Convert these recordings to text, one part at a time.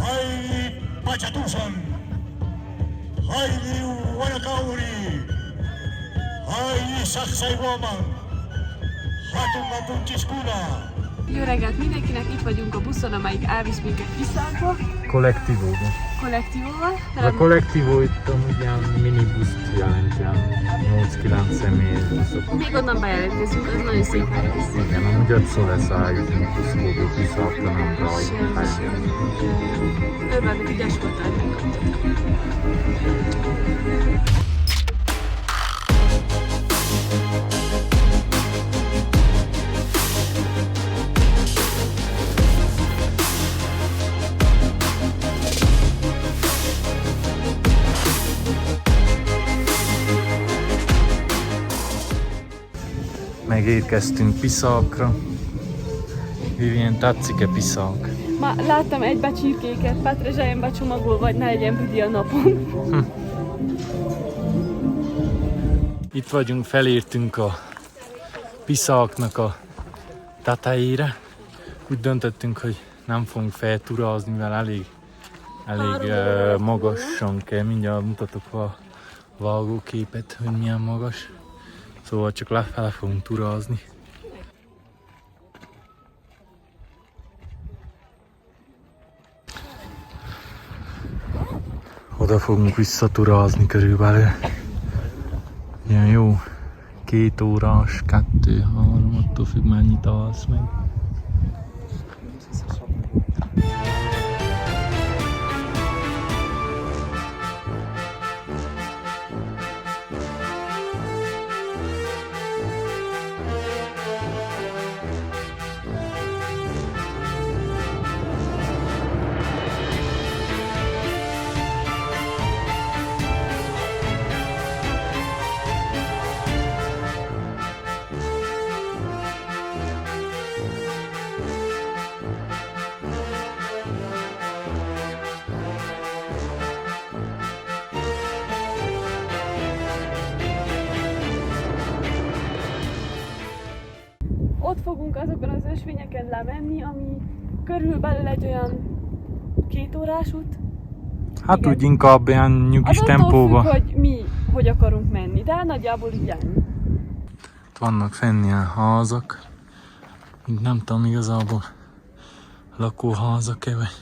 Haili Pachatusan, Haili Wanakauri, Haili Saksaivoman, Hatungatun Csiskuna. Jó reggelt mindenkinek, itt vagyunk a buszon, amelyik elvisz minket Piszankba. Kollektívóba. Kollektívóval. A kollektívó itt amúgy ilyen minibuszt jelent, ilyen 8-9 személyes buszok. Még onnan bejelentkezünk, az nagyon szép hely lesz. Igen, amúgy 5-szor leszállítunk buszból, Piszakra, nem rajta. Örvendek, ügyes voltál, hogy megkaptad. Megérkeztünk Piszakra. Vivien, tetszik-e Piszak? Ma láttam egy becsirkéket, Petrezselyen becsomagolva, hogy ne legyen büdi a napon. Itt vagyunk, felértünk a Piszaknak a tetejére. Úgy döntöttünk, hogy nem fogunk felturazni, mivel elég magasan kell. Mindjárt mutatok a vágóképet, hogy milyen magas. Szóval csak lefele fogunk turazni. Oda fogunk visszaturazni körülbelül. Ilyen jó 2 órás, 2-3, attól függ mennyit alsz meg. Ott fogunk azokon az ösvényeken lemenni, ami körülbelül egy olyan 2 órás út. Hát igen. úgy inkább ilyen nyugis az tempóba. attól függ, hogy mi hogy akarunk menni, de nagyjából így ennyi. Itt vannak fenn ilyen házak. Itt nem tudom igazából lakóházak-e vagy.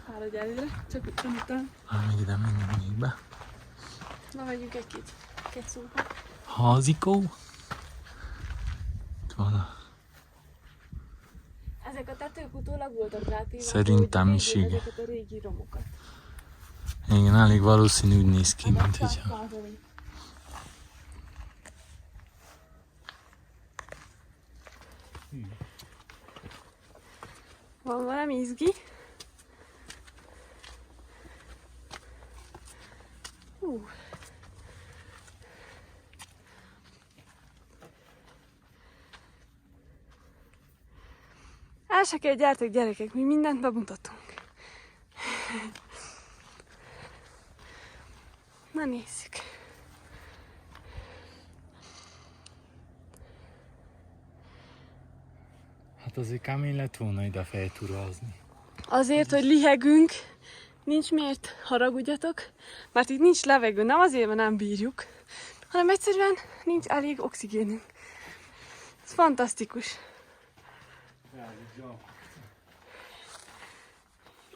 Fáradj előre, csak után. Még ide menjünk be. Na, megyünk egy szóba. Házikó. Itt van a... Ezek a tetők utólag voltak rátéve. Szerintem is igen. Ezeket a régi romokat. Igen, elég valószínű, úgy néz ki, mint hogyha... Van valami izgi? El se kell, gyertek gyerekek, mi mindent bemutatunk. Na nézzük. Hát azért kemény lett volna ide felturazni. Azért, hogy lihegünk, nincs miért haragudjatok, mert itt nincs levegő, nem azért, mert nem bírjuk, hanem egyszerűen nincs elég oxigénünk. Ez fantasztikus.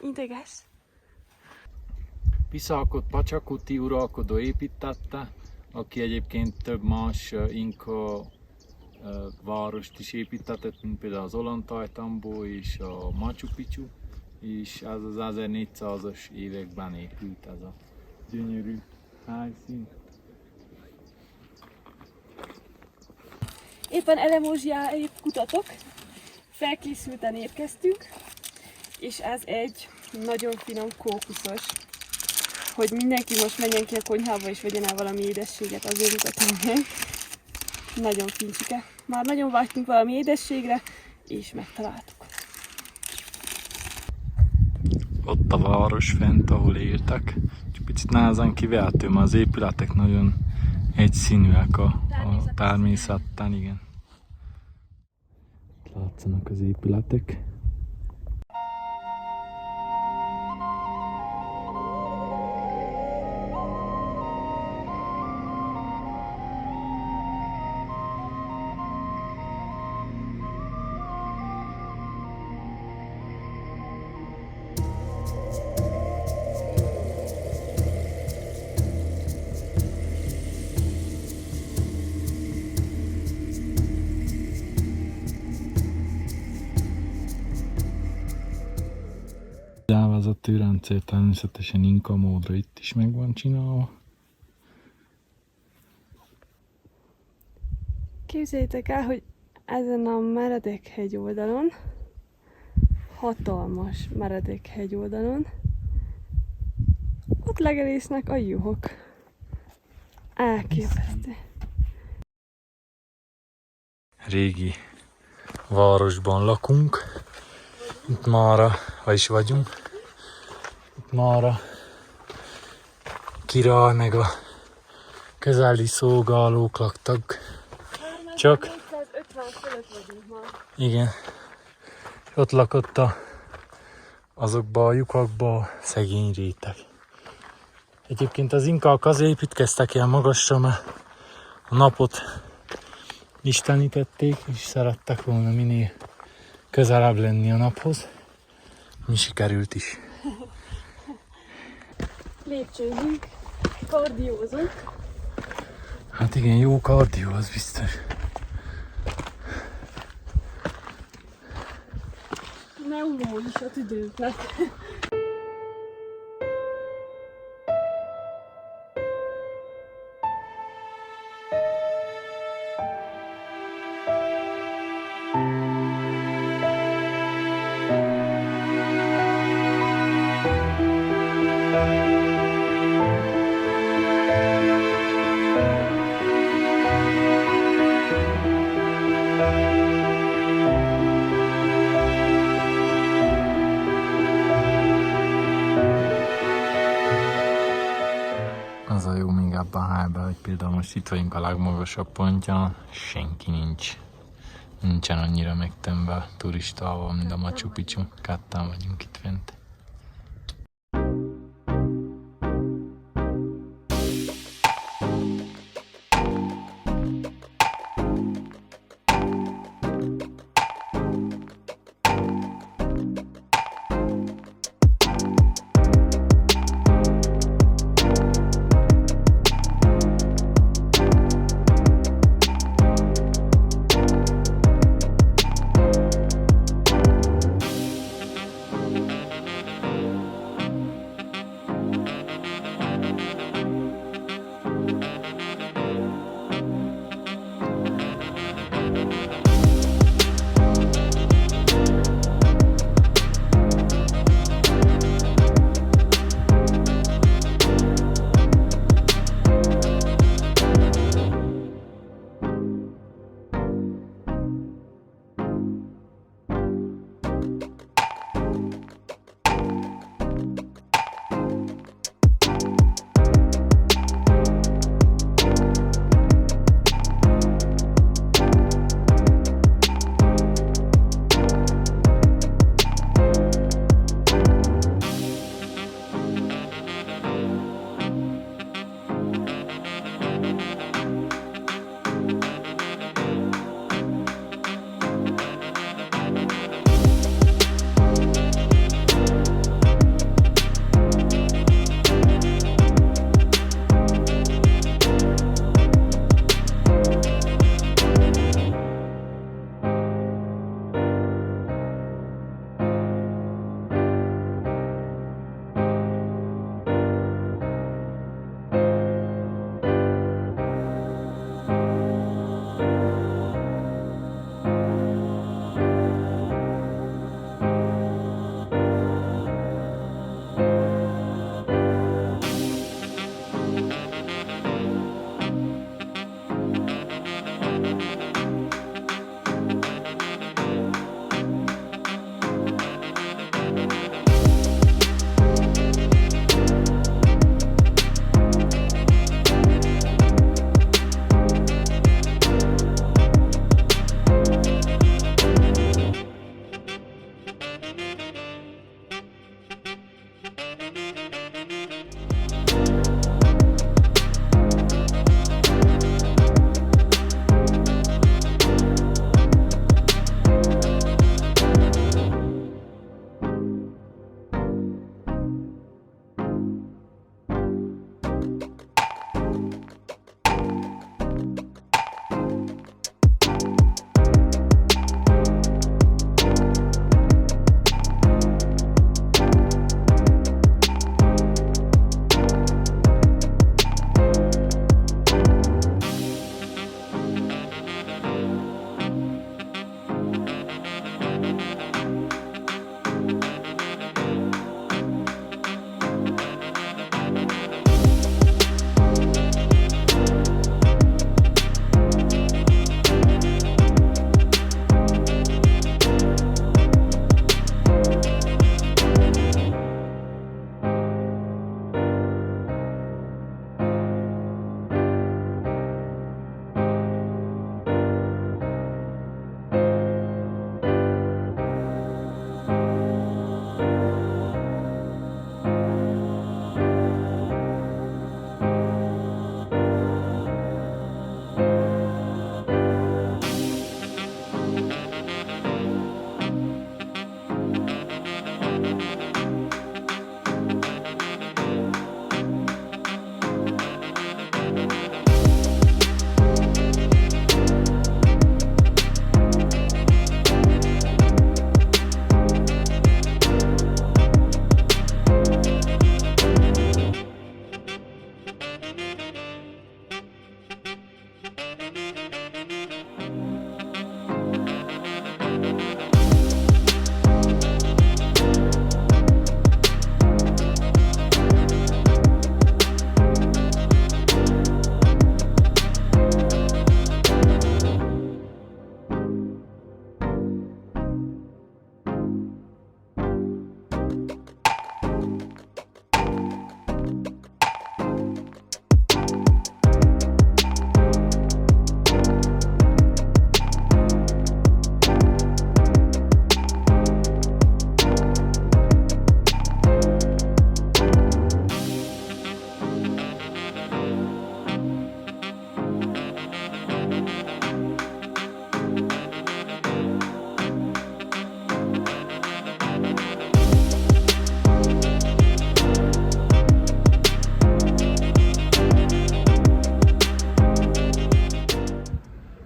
Ideges. Piszakot Pacsakuti uralkodó építette, aki egyébként több más inka várost is építetett, mint például az Ollantaytambo és a Machu Picchu, és ez az 1400-as években épült ez a gyönyörű helyszín. Éppen Elemosjáig kutatok, felkészülten érkeztünk, és ez egy nagyon finom kókuszos, hogy mindenki most menjen ki a konyhába és vegyen el valami édességet, azért mutatom meg. Nagyon fincsike. Már nagyon vágytunk valami édességre, és megtaláltuk. Ott a város fent, ahol éltek. Csak picit nehezen kivehető, mert az épületek nagyon egyszínűek a természetten, igen. Látszanak az épületek. Az elvezető rendszer természetesen inka módra itt is meg van csinálva. Képzeljétek el, hogy ezen a meredek hegyoldalon, hatalmas meredek hegyoldalon, ott legelésznek a juhok. Elképesztő. Régi városban lakunk. Itt mára, vagyis vagyunk. Itt mára király meg a közeli szolgálók laktak. Csak 450 fölött vagyunk ma. igen. Ott lakott azokba a lyukakba a szegény réteg. Egyébként az inkák azért építkeztek ilyen magasra, mert a napot istenítették, és szerettek volna minél közelebb lenni a naphoz. Mi sikerült is. Lépcsőzünk, kardiózunk. Hát igen, jó kardió, az biztos. Ne umolj is a tüdőnknek. Az a jó még ebben a helyben, hogy például most itt vagyunk a legmagasabb pontján, senki nincs. Nincsen annyira megtömve turistával, mint a Machu Picchu. Ketten vagyunk itt fent.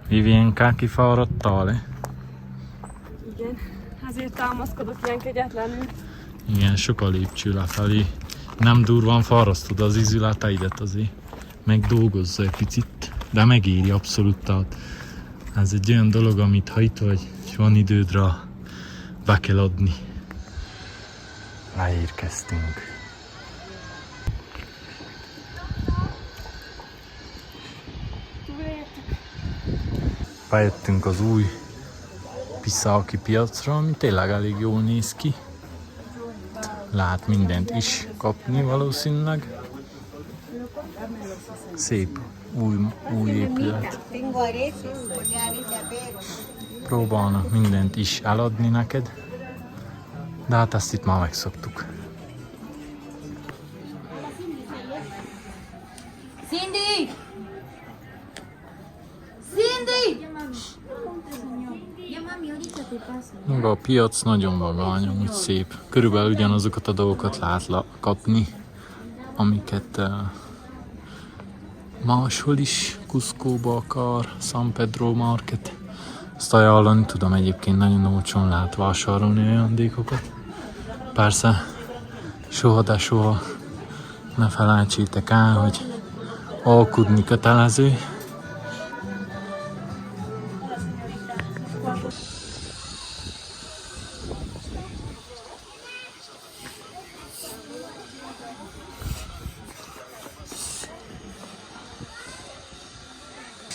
Vivienka kifáradtál, eh? Igen, ezért támaszkodok ilyen kegyetlenül. Igen, sok a lépcső lefelé. Nem durván fárasztod az izületeidet azért. Meg dolgozza egy picit, de megéri abszolút. Tehát ez egy olyan dolog, amit ha itt vagy, és van időd rá, be kell adni. Leérkeztünk. Bejöttünk az új Piszáki piacra, ami tényleg elég jól néz ki. Lehet mindent is kapni valószínűleg. Szép új épület. Próbálnak mindent is eladni neked, de hát ezt itt már megszoktuk. Cindy! Cindy! Ya mami, ahorita te paso. Maga a piac nagyon vagány, úgy szép. Körülbelül ugyanazokat a dolgokat lehet kapni, amiket máshol is, Cusco-ba akar, San Pedro Market. Ezt ajánlani tudom, egyébként nagyon olcsón lehet vásárolni ajándékokat. Persze, soha de soha ne felejtsétek el, hogy alkudni kötelező.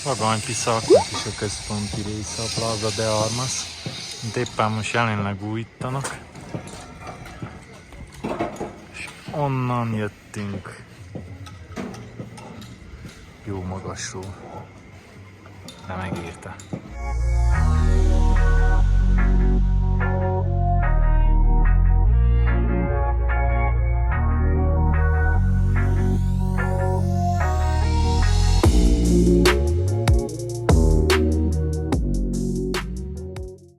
Vagány Piszáknak is a központi része, a Plaza de Armas. Itt éppen most jelenleg újítanak. És onnan jöttünk. Jó magasról. De megérte.